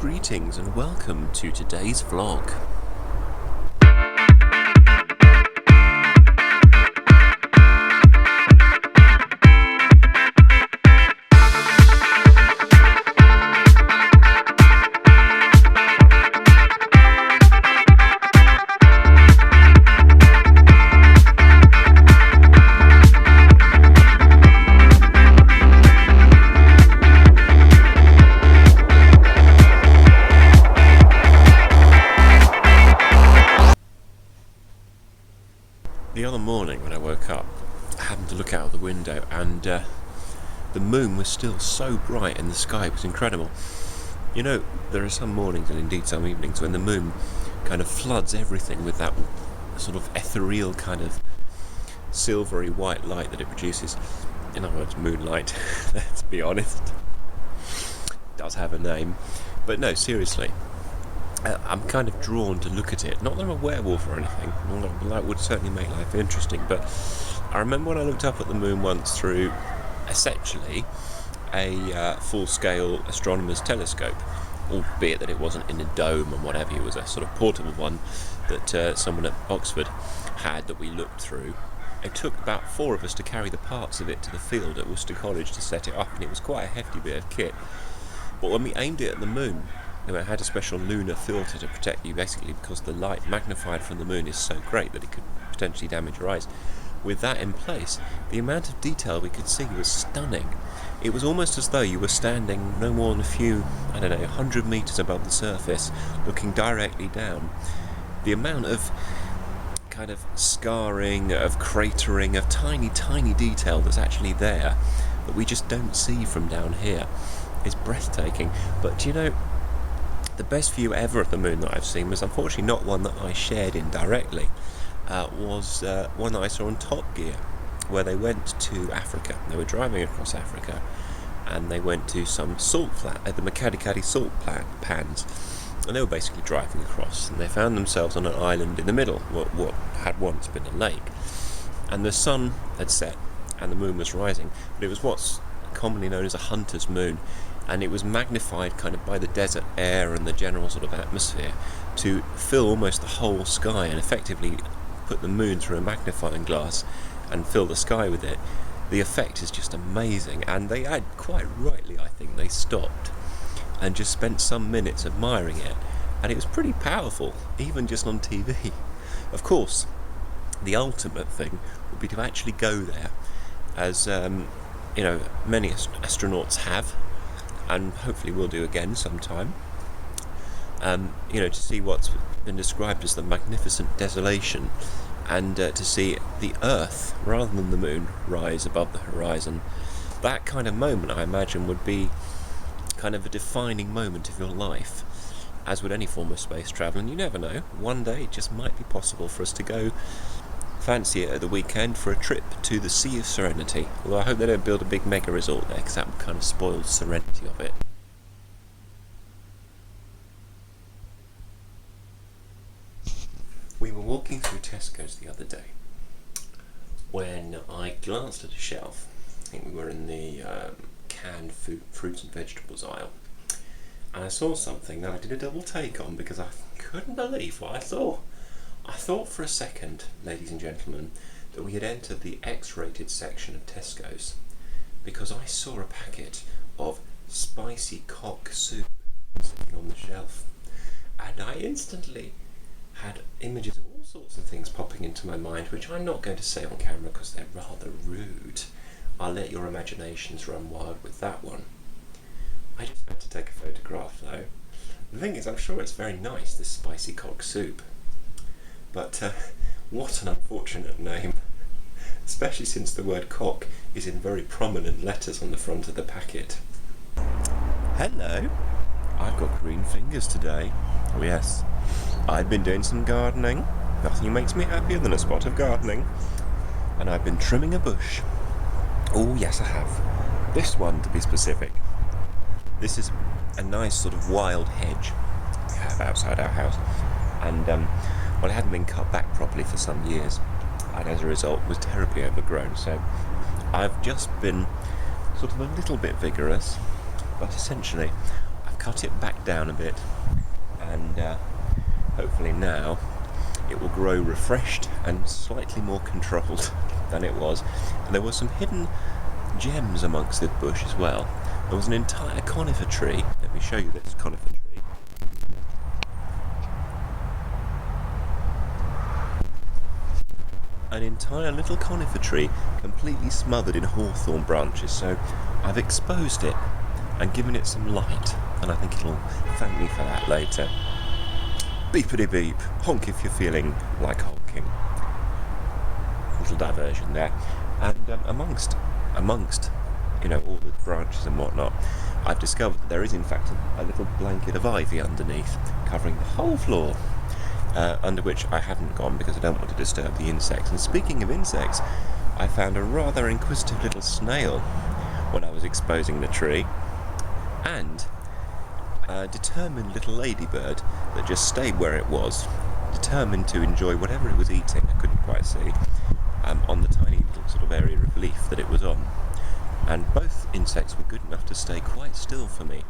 Greetings and welcome to today's vlog. The other morning when I woke up, I happened to look out of the window and the moon was still so bright and the sky was incredible. You know, there are some mornings and indeed some evenings when the moon kind of floods everything with that sort of ethereal kind of silvery white light that it produces. In other words, moonlight, let's be honest. It does have a name. But no, seriously. I'm kind of drawn to look at it. Not that I'm a werewolf or anything, that would certainly make life interesting, but I remember when I looked up at the moon once through, essentially, a full-scale astronomer's telescope, albeit that it wasn't in a dome and whatever, it was a sort of portable one that someone at Oxford had that we looked through. It took about 4 of us to carry the parts of it to the field at Worcester College to set it up, and it was quite a hefty bit of kit. But when we aimed it at the moon, it had a special lunar filter to protect you, basically because the light magnified from the moon is so great that it could potentially damage your eyes. With that in place, the amount of detail we could see was stunning. It was almost as though you were standing no more than a few, 100 metres above the surface, looking directly down. The amount of kind of scarring, of cratering, of tiny, tiny detail that's actually there that we just don't see from down here is breathtaking. But do you know, the best view ever of the moon that I've seen was unfortunately not one that I shared in directly, was one that I saw on Top Gear, where they went to Africa. They were driving across Africa and they went to some salt flat, the Makadikari salt pans, and they were basically driving across and they found themselves on an island in the middle, what had once been a lake, and the sun had set and the moon was rising, but it was what's commonly known as a hunter's moon, and it was magnified kind of by the desert air and the general sort of atmosphere to fill almost the whole sky and effectively put the moon through a magnifying glass and fill the sky with it. The effect is just amazing, and they had, quite rightly I think, they stopped and just spent some minutes admiring it, and it was pretty powerful, even just on TV. Of course, the ultimate thing would be to actually go there, as many astronauts have, and hopefully we'll do again sometime, to see what's been described as the magnificent desolation, and to see the Earth, rather than the moon, rise above the horizon. That kind of moment, I imagine, would be kind of a defining moment of your life, as would any form of space travel, and you never know, one day it just might be possible for us to go, fancy it at the weekend, for a trip to the Sea of Serenity. Although I hope they don't build a big mega resort there, because that would kind of spoil the serenity of it. We were walking through Tesco's the other day when I glanced at a shelf. I think we were in the canned fruits and vegetables aisle, and I saw something that I did a double take on because I couldn't believe what I saw. I thought for a second, ladies and gentlemen, that we had entered the X-rated section of Tesco's, because I saw a packet of spicy cock soup sitting on the shelf, and I instantly had images of all sorts of things popping into my mind, which I'm not going to say on camera because they're rather rude. I'll let your imaginations run wild with that one. I just had to take a photograph though. The thing is, I'm sure it's very nice, this spicy cock soup. But what an unfortunate name, especially since the word cock is in very prominent letters on the front of the packet. Hello, I've got green fingers today. Oh yes, I've been doing some gardening. Nothing makes me happier than a spot of gardening. And I've been trimming a bush. Oh yes I have. This one, to be specific. This is a nice sort of wild hedge we have outside our house, and it hadn't been cut back properly for some years, and as a result was terribly overgrown, so I've just been sort of a little bit vigorous, but essentially I've cut it back down a bit, and hopefully now it will grow refreshed and slightly more controlled than it was. And there were some hidden gems amongst the bush as well. There was an entire conifer tree. Let me show you this conifer tree. An entire little conifer tree completely smothered in hawthorn branches, so I've exposed it and given it some light, and I think it'll thank me for that later. Beepity beep, honk if you're feeling like honking. Little diversion there. And amongst you know, all the branches and whatnot, I've discovered that there is in fact a little blanket of ivy underneath, covering the whole floor, under which I haven't gone because I don't want to disturb the insects. And speaking of insects, I found a rather inquisitive little snail when I was exposing the tree, and a determined little ladybird that just stayed where it was, determined to enjoy whatever it was eating, I couldn't quite see, on the tiny little sort of area of leaf that it was on. And both insects were good enough to stay quite still for me,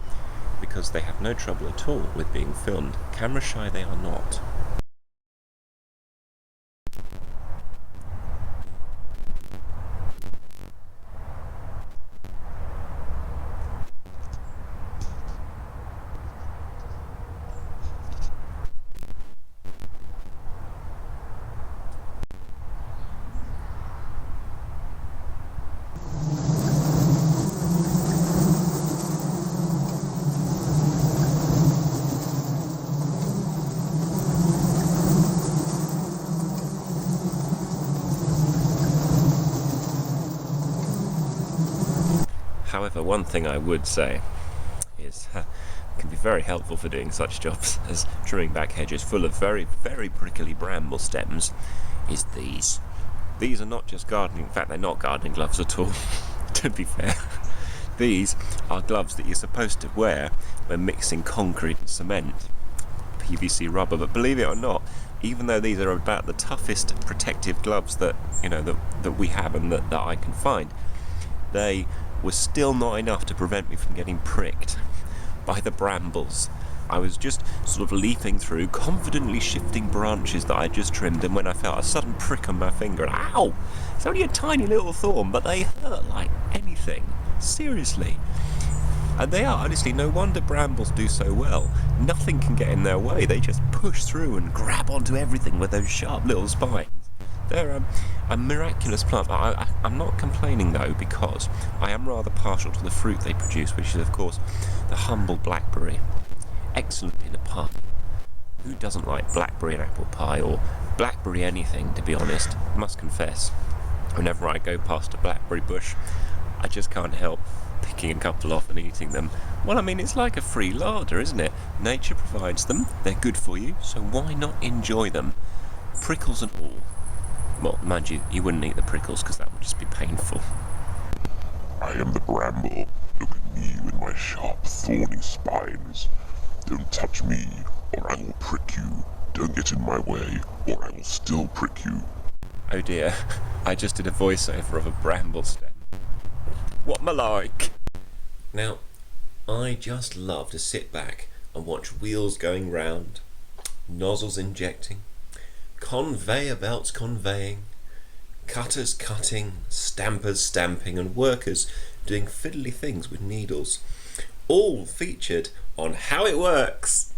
because they have no trouble at all with being filmed. Camera shy they are not. However, one thing I would say is it can be very helpful for doing such jobs as trimming back hedges full of very, very prickly bramble stems is these. These are not just gardening, in fact they're not gardening gloves at all, to be fair. These are gloves that you're supposed to wear when mixing concrete and cement, PVC rubber, but believe it or not, even though these are about the toughest protective gloves that, you know, that we have and that I can find, they was still not enough to prevent me from getting pricked by the brambles. I was just sort of leafing through, confidently shifting branches that I just trimmed, and when I felt a sudden prick on my finger, and ow! It's only a tiny little thorn, but they hurt like anything. Seriously. And they are, honestly, no wonder brambles do so well. Nothing can get in their way. They just push through and grab onto everything with those sharp little spines. They're a miraculous plant. I'm not complaining though, because I am rather partial to the fruit they produce, which is of course the humble blackberry. Excellent in a pie. Who doesn't like blackberry and apple pie, or blackberry anything, to be honest? I must confess, whenever I go past a blackberry bush, I just can't help picking a couple off and eating them. Well, I mean, it's like a free larder, isn't it? Nature provides them, they're good for you, so why not enjoy them? Prickles and all. Well, mind you, you wouldn't eat the prickles because that would just be painful. I am the bramble. Look at me with my sharp, thorny spines. Don't touch me, or I will prick you. Don't get in my way, or I will still prick you. Oh dear, I just did a voiceover of a bramble stem. What am I like? Now, I just love to sit back and watch wheels going round, nozzles injecting, conveyor belts conveying, cutters cutting, stampers stamping, and workers doing fiddly things with needles, all featured on How It Works,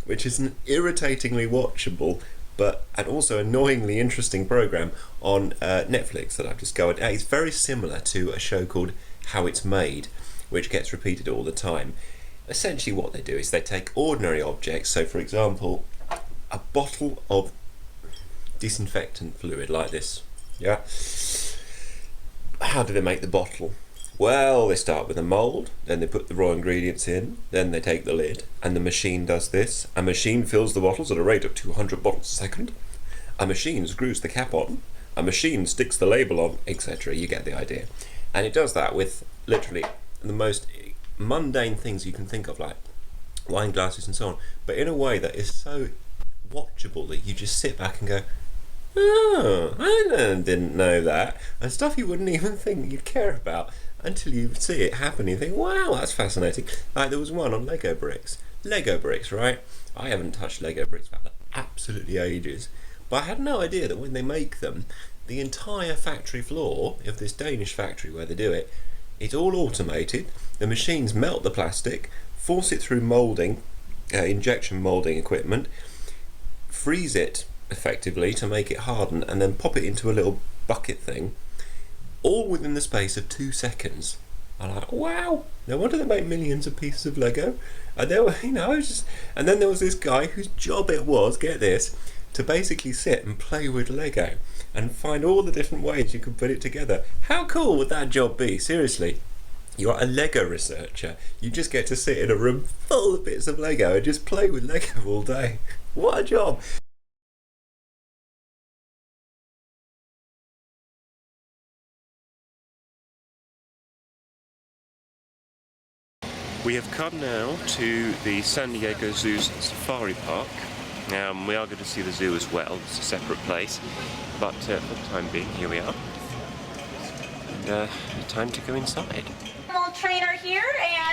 which is an irritatingly watchable and also annoyingly interesting program on Netflix that I've discovered. It's very similar to a show called How It's Made, which gets repeated all the time. Essentially what they do is they take ordinary objects, so for example a bottle of disinfectant fluid like this, yeah? How do they make the bottle? Well, they start with a mould, then they put the raw ingredients in, then they take the lid, and the machine does this. A machine fills the bottles at a rate of 200 bottles a second. A machine screws the cap on. A machine sticks the label on, etc. You get the idea. And it does that with literally the most mundane things you can think of, like wine glasses and so on, but in a way that is so watchable that you just sit back and go, oh, I didn't know that, and stuff you wouldn't even think you'd care about until you see it happen. You think, wow, that's fascinating. Like there was one on Lego bricks. Lego bricks, right? I haven't touched Lego bricks for absolutely ages. But I had no idea that when they make them, the entire factory floor of this Danish factory where they do it, it's all automated. The machines melt the plastic, force it through moulding, injection moulding equipment, freeze it effectively to make it harden, and then pop it into a little bucket thing, all within the space of 2 seconds. I'm like, wow, no wonder they make millions of pieces of Lego. And there were, and then there was this guy whose job it was, get this, to basically sit and play with Lego and find all the different ways you could put it together. How cool would that job be? Seriously, you're a Lego researcher. You just get to sit in a room full of bits of Lego and just play with Lego all day. What a job! We have come now to the San Diego Zoo's Safari Park. We are going to see the zoo as well. It's a separate place, but for the time being, here we are. And time to go inside. Trainer here,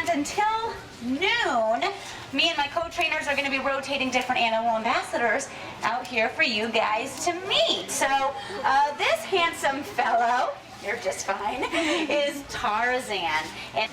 and until noon, me and my co-trainers are going to be rotating different animal ambassadors out here for you guys to meet. So this handsome fellow, you're just fine, is Tarzan. And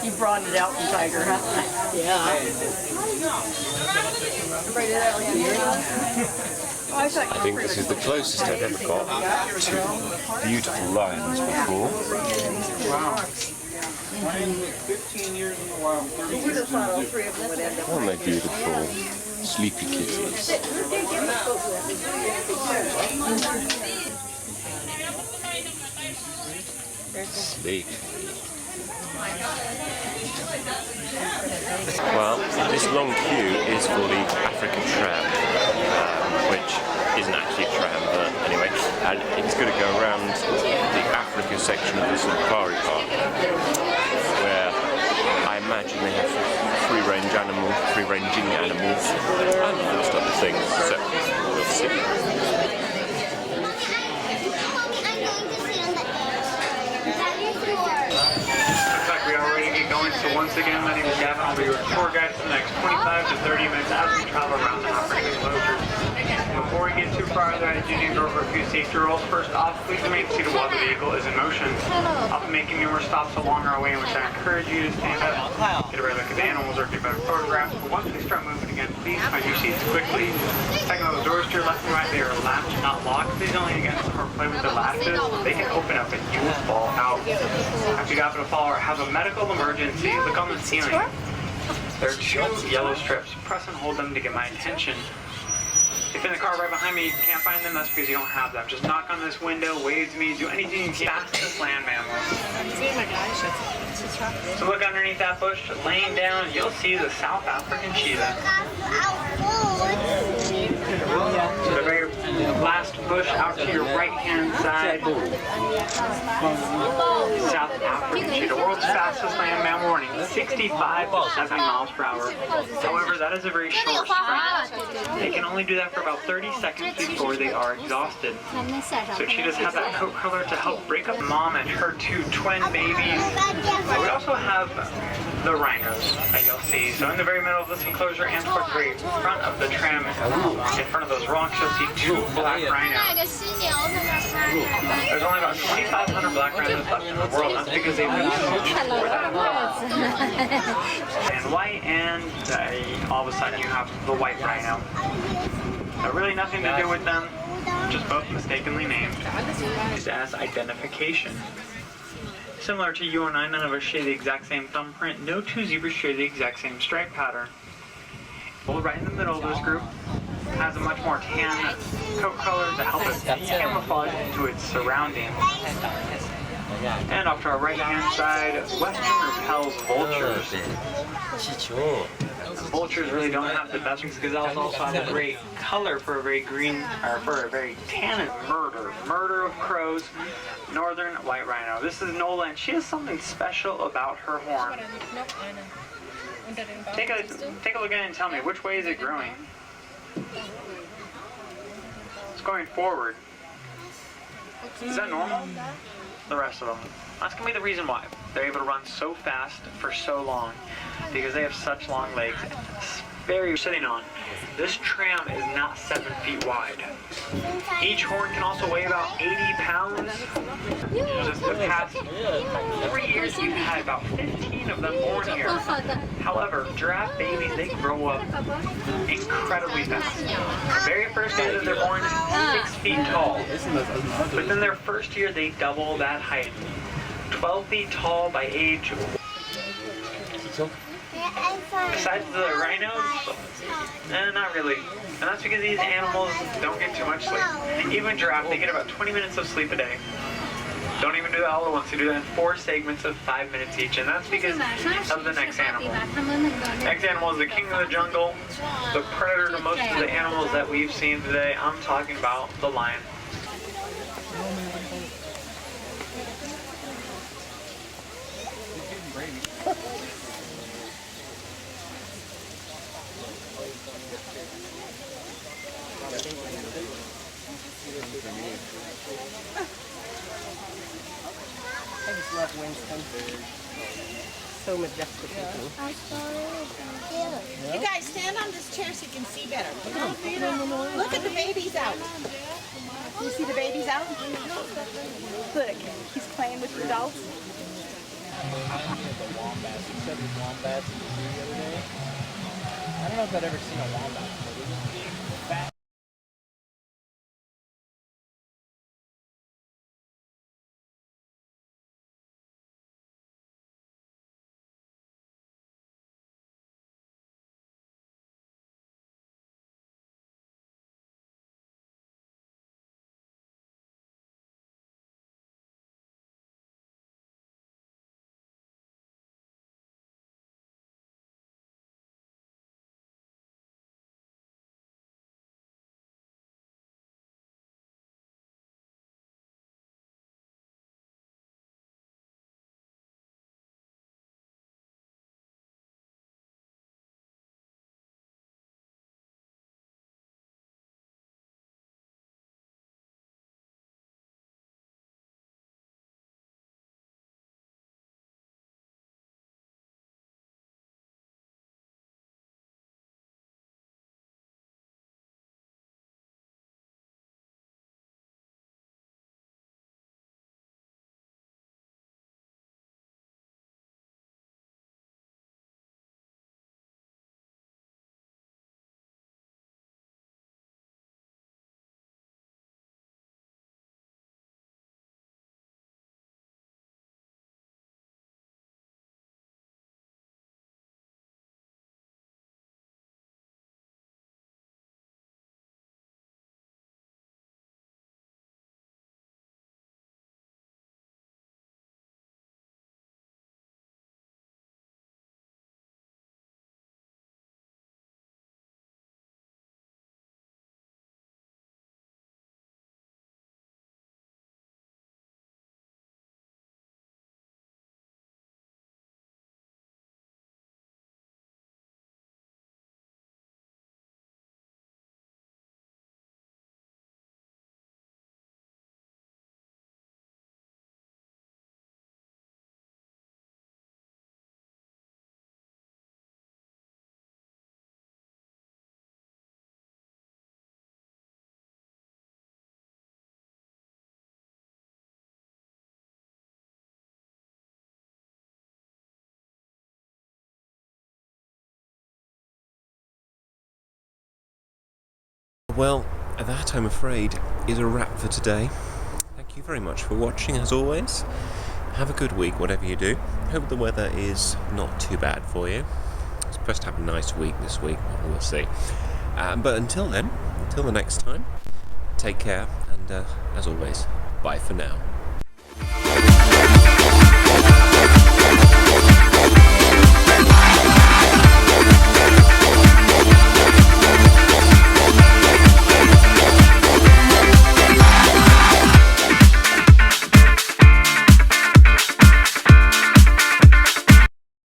You brought it out from Tiger, huh? Yeah. I think this is the closest I've ever got to beautiful lions before. Wow. 15 years in the wild, 30 years in the zoo. Aren't they beautiful? Sleepy kitties. Sleep. Well, this long queue is for the African tram, which isn't actually a tram, but anyway, and it's going to go around the Africa section of the safari park, where I imagine they have free-ranging animals, and those type of things. So we'll see. So once again, my name is Gavin. I'll be your tour guide for the next 25 to 30 minutes as we travel around the African enclosure. Before we get too far, I do need to go over a few safety rules. First off, please remain seated while the vehicle is in motion. I'll be making numerous stops along our way in which I encourage you to stand up, get a better look at the animals, or get better photographs. But once we start moving again, please find your seats quickly. Second, those doors to your left and right, they are latched, not locked. Please don't lean against them or play with the latches. They can open up and you will fall out. If you happen to fall or have a medical emergency, look on the ceiling. There are 2 yellow strips. Press and hold them to get my attention. If in the car right behind me you can't find them, that's because you don't have them. Just knock on this window, wave to me, do anything you can. Fastest land mammal. So look underneath that bush, laying down, you'll see the South African cheetah. So the very last bush out to your right-hand side, South African cheetah, world's fastest land mammal, running 65 to 70 miles per hour. However, that is a very short sprint. They can only do that for about 30 seconds before they are exhausted. So cheetahs have that coat color to help break up mom and her two twin babies. We also have the rhinos that you'll see. So in the very middle of this enclosure and towards the very front of the tram, in front of those rocks, you'll see two black rhinos. There's only about 2,500 black rhinos left in the world. That's because they've been for that. And white, and all of a sudden you have the white rhino. Really nothing to do with them, just both mistakenly named. Used as identification. Similar to you and I, none of us share the exact same thumbprint. No two zebras share the exact same stripe pattern. Well, right in the middle of this group has a much more tan coat color to help it camouflage into its surroundings. And off to our right-hand side, western repels vultures. Vultures really don't have the best because gazelles also have a great color for a very green, or for a very tan murder of crows, northern white rhino. This is Nola, and she has something special about her horn. Take a look at it and tell me, which way is it growing? It's going forward. Is that normal? The rest of them. That's going to be the reason why they're able to run so fast for so long, because they have such long legs. Very sitting on. This tram is not 7 feet wide. Each horn can also weigh about 80 pounds. Just the past 3 years, we've had about 15 of them born here. However, giraffe babies, they grow up incredibly fast. The very first day that they're born, 6 feet tall. Within their first year, they double that height. 12 feet tall by age. Besides the rhinos, not really. And that's because these animals don't get too much sleep. Even giraffe, they get about 20 minutes of sleep a day. Don't even do that all at once. You do that in 4 segments of 5 minutes each, and that's because of the next animal. Next animal is the king of the jungle, the predator to most of the animals that we've seen today. I'm talking about the lion. I just love Winston. So majestic. You guys stand on this chair so you can see better. Look at the babies out. You see the babies out? Look, he's playing with the adults. The wombats. You said the wombats in the zoo the other day. I don't know if I've ever seen a wombat. But it was big, fat. Well, that, I'm afraid, is a wrap for today. Thank you very much for watching, as always. Have a good week, whatever you do. Hope the weather is not too bad for you. It's supposed to have a nice week this week, but we'll see. But until then, until the next time, take care, and as always, bye for now.